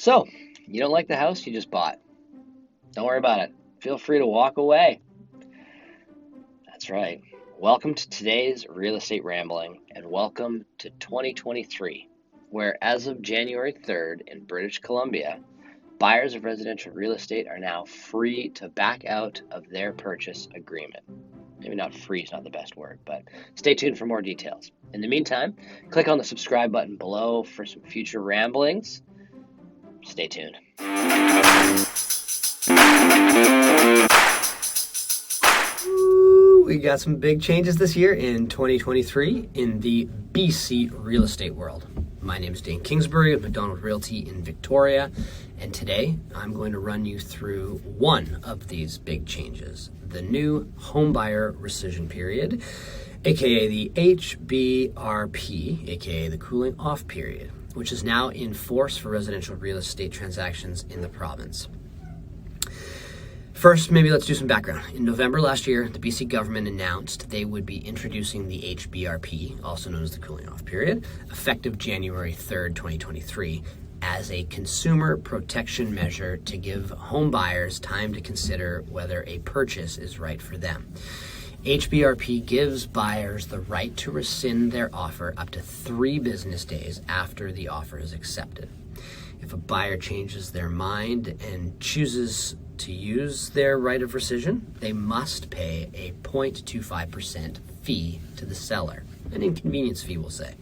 So, you don't like the house you just bought? Don't worry about it. Feel free to walk away. That's right. Welcome to today's Real Estate Rambling, and welcome to 2023, where as of January 3rd in British Columbia, buyers of residential real estate are now free to back out of their purchase agreement. Maybe not free is not the best word, but stay tuned for more details. In the meantime, click on the subscribe button below for some future ramblings. Stay tuned. We got some big changes this year in 2023 in the BC real estate world. My name is Dane Kingsbury of McDonald Realty in Victoria, and today I'm going to run you through one of these big changes, the new Home Buyer Rescission Period, aka the HBRP, aka the cooling off period, which is now in force for residential real estate transactions in the province. First, maybe let's do some background. In November last year, the BC government announced they would be introducing the HBRP, also known as the cooling off period, effective January 3rd, 2023, as a consumer protection measure to give home buyers time to consider whether a purchase is right for them. HBRP gives buyers the right to rescind their offer up to 3 business days after the offer is accepted. If a buyer changes their mind and chooses to use their right of rescission, they must pay a 0.25% fee to the seller, an inconvenience fee, we'll say.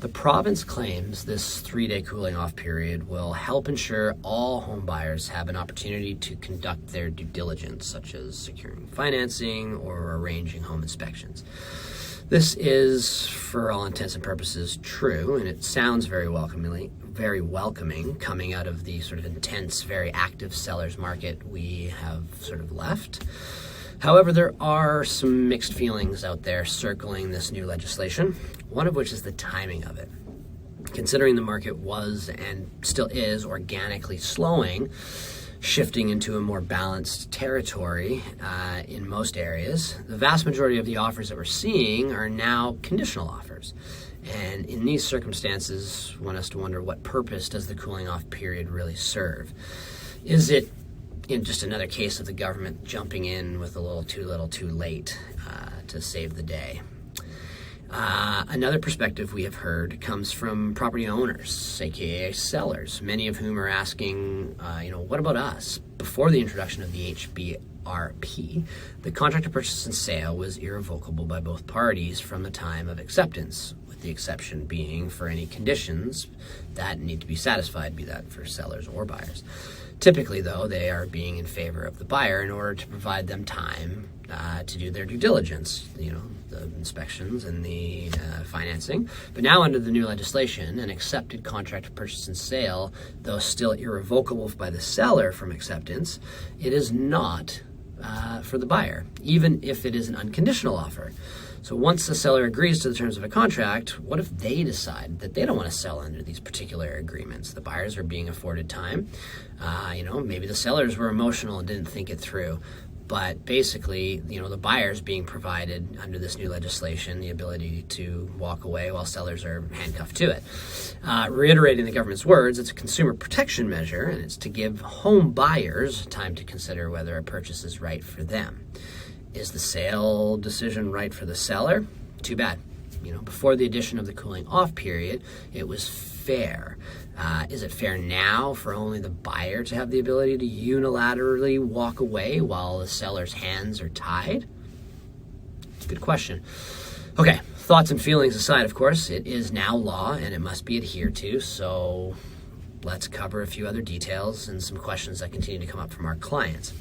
The province claims this 3-day cooling off period will help ensure all home buyers have an opportunity to conduct their due diligence, such as securing financing or arranging home inspections. This is, for all intents and purposes, true, and it sounds very welcoming coming out of the sort of intense, very active sellers market we have sort of left. However, there are some mixed feelings out there circling this new legislation, one of which is the timing of it. Considering the market was and still is organically slowing, shifting into a more balanced territory in most areas, the vast majority of the offers that we're seeing are now conditional offers. And in these circumstances, one has to wonder, what purpose does the cooling off period really serve? Is it just another case of the government jumping in with a little too late to save the day? Another perspective we have heard comes from property owners, aka sellers, many of whom are asking, what about us? Before the introduction of the HBRP, the contract of purchase and sale was irrevocable by both parties from the time of acceptance, with the exception being for any conditions that need to be satisfied, be that for sellers or buyers. Typically, though, they are being in favor of the buyer in order to provide them time to do their due diligence, the inspections and the financing. But now under the new legislation, an accepted contract of purchase and sale, though still irrevocable by the seller from acceptance, it is not for the buyer, even if it is an unconditional offer. So once the seller agrees to the terms of a contract, what if they decide that they don't want to sell under these particular agreements? The buyers are being afforded time. Maybe the sellers were emotional and didn't think it through. But basically, the buyers being provided under this new legislation the ability to walk away while sellers are handcuffed to it. Reiterating the government's words, it's a consumer protection measure, and it's to give home buyers time to consider whether a purchase is right for them. Is the sale decision right for the seller? Too bad. Before the addition of the cooling off period, it was fair. Is it fair now for only the buyer to have the ability to unilaterally walk away while the seller's hands are tied? Good question. Okay, thoughts and feelings aside, of course, it is now law and it must be adhered to, so let's cover a few other details and some questions that continue to come up from our clients.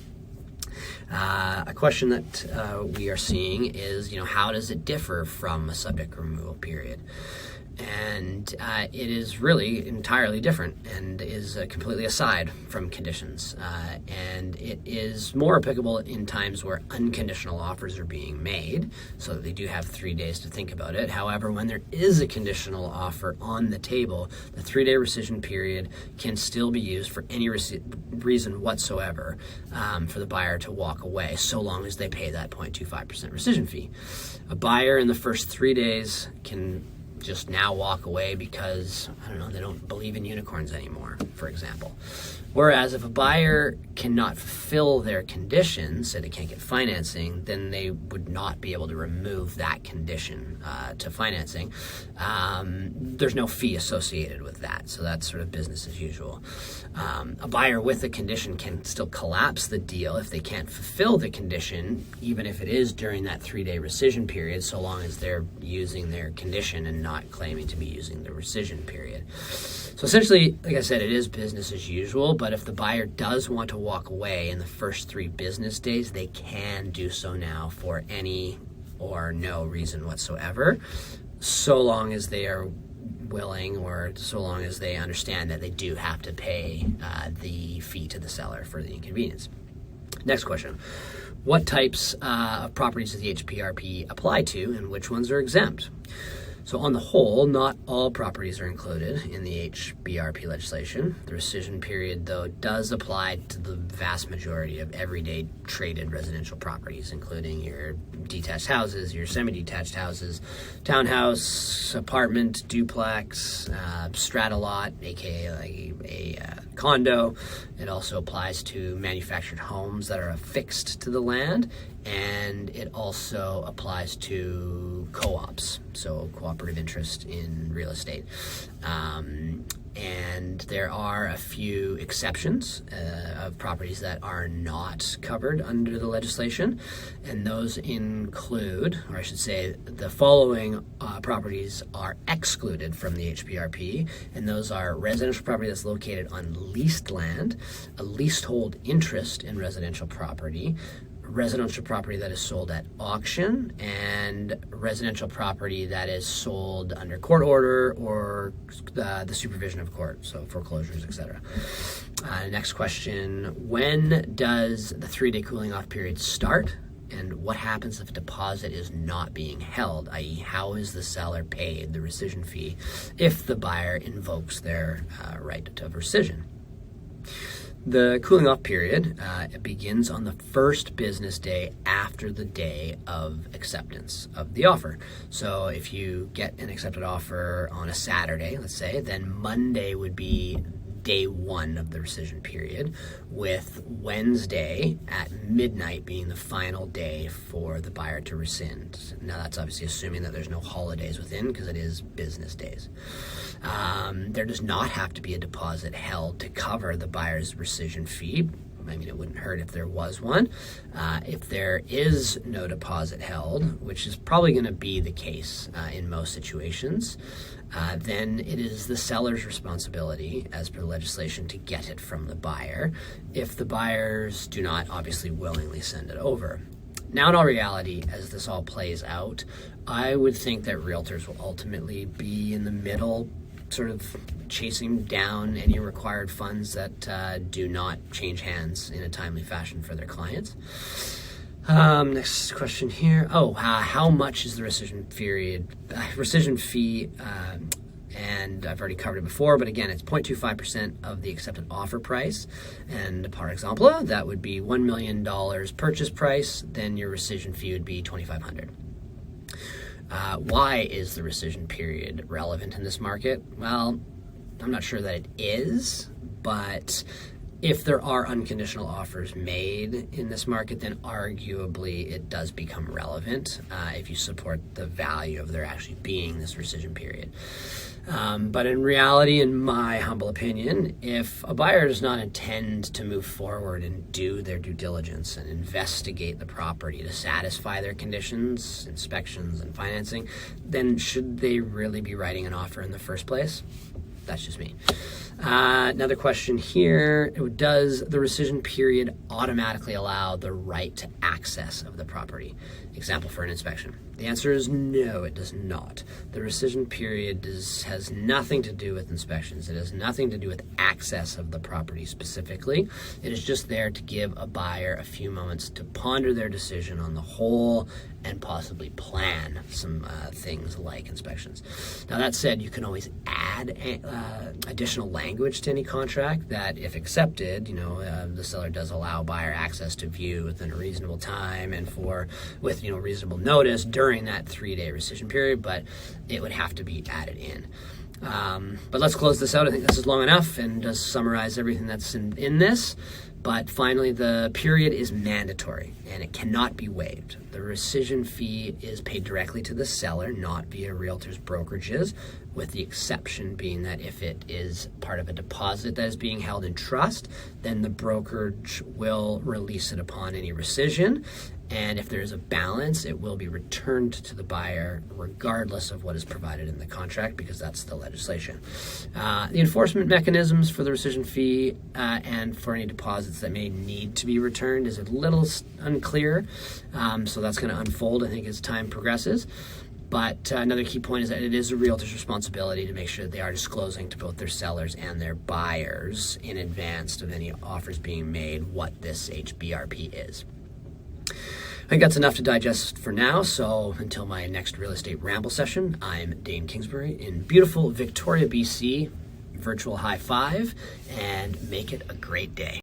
A question that we are seeing is, how does it differ from a subject removal period? And it is really entirely different and is completely aside from conditions. And it is more applicable in times where unconditional offers are being made, so that they do have 3 days to think about it. However, when there is a conditional offer on the table, the 3-day rescission period can still be used for any reason whatsoever for the buyer to walk away, so long as they pay that 0.25% rescission fee. A buyer in the first 3 days can just now walk away because, I don't know, they don't believe in unicorns anymore, for example. Whereas if a buyer cannot fulfill their conditions, say they can't get financing, then they would not be able to remove that condition to financing. There's no fee associated with that, so that's sort of business as usual. A buyer with a condition can still collapse the deal if they can't fulfill the condition, even if it is during that 3-day rescission period, so long as they're using their condition and not claiming to be using the rescission period. So essentially, like I said, it is business as usual, but if the buyer does want to walk away in the first 3 business days, they can do so now for any or no reason whatsoever, so long as they are willing, or so long as they understand that they do have to pay the fee to the seller for the inconvenience. Next question. What types of properties does the HBRP apply to, and which ones are exempt? So on the whole, not all properties are included in the HBRP legislation. The rescission period, though, does apply to the vast majority of everyday traded residential properties, including your detached houses, your semi-detached houses, townhouse, apartment, duplex, strata lot, aka a condo. It also applies to manufactured homes that are affixed to the land, and it also applies to co-ops, so cooperative interest in real estate. And there are a few exceptions of properties that are not covered under the legislation, and those include, or I should say, the following properties are excluded from the HBRP, and those are residential property that's located on leased land, a leasehold interest in residential property, residential property that is sold at auction, and residential property that is sold under court order or the supervision of court, so foreclosures, etc. Next question, when does the 3-day cooling off period start? And what happens if a deposit is not being held, i.e. how is the seller paid the rescission fee if the buyer invokes their right of rescission? The cooling off period it begins on the first business day after the day of acceptance of the offer. So if you get an accepted offer on a Saturday, let's say, then Monday would be day 1 of the rescission period, with Wednesday at midnight being the final day for the buyer to rescind. Now that's obviously assuming that there's no holidays within, because it is business days. There does not have to be a deposit held to cover the buyer's rescission fee. I mean, it wouldn't hurt if there was one. If there is no deposit held, which is probably going to be the case in most situations, then it is the seller's responsibility, as per legislation, to get it from the buyer if the buyers do not obviously willingly send it over. Now, in all reality, as this all plays out, I would think that realtors will ultimately be in the middle, sort of chasing down any required funds that do not change hands in a timely fashion for their clients. Next question here. How much is the rescission fee? And I've already covered it before, but again, it's 0.25% of the accepted offer price. And par example, that would be $1 million purchase price. Then your rescission fee would be $2,500. Why is the rescission period relevant in this market? Well, I'm not sure that it is, but if there are unconditional offers made in this market, then arguably it does become relevant if you support the value of there actually being this rescission period. But in reality, in my humble opinion, if a buyer does not intend to move forward and do their due diligence and investigate the property to satisfy their conditions, inspections, and financing, then should they really be writing an offer in the first place? That's just me. Another question here. Does the rescission period automatically allow the right to access of the property? Example for an inspection. The answer is no, it does not. The rescission period has nothing to do with inspections. It has nothing to do with access of the property specifically. It is just there to give a buyer a few moments to ponder their decision on the whole and possibly plan some things like inspections. Now that said, you can always add additional language language to any contract that, if accepted, the seller does allow buyer access to view within a reasonable time and with reasonable notice during that 3-day rescission period, but it would have to be added in. But let's close this out. I think this is long enough and does summarize everything that's in this. But finally, the period is mandatory and it cannot be waived. The rescission fee is paid directly to the seller, not via realtors' brokerages, with the exception being that if it is part of a deposit that is being held in trust, then the brokerage will release it upon any rescission. And if there is a balance, it will be returned to the buyer regardless of what is provided in the contract, because that's the legislation. The enforcement mechanisms for the rescission fee and for any deposits that may need to be returned is a little unclear. So that's going to unfold, I think, as time progresses. But another key point is that it is a realtor's responsibility to make sure that they are disclosing to both their sellers and their buyers in advance of any offers being made what this HBRP is. I think that's enough to digest for now, so until my next real estate ramble session, I'm Dane Kingsbury in beautiful Victoria, BC. Virtual high five, and make it a great day.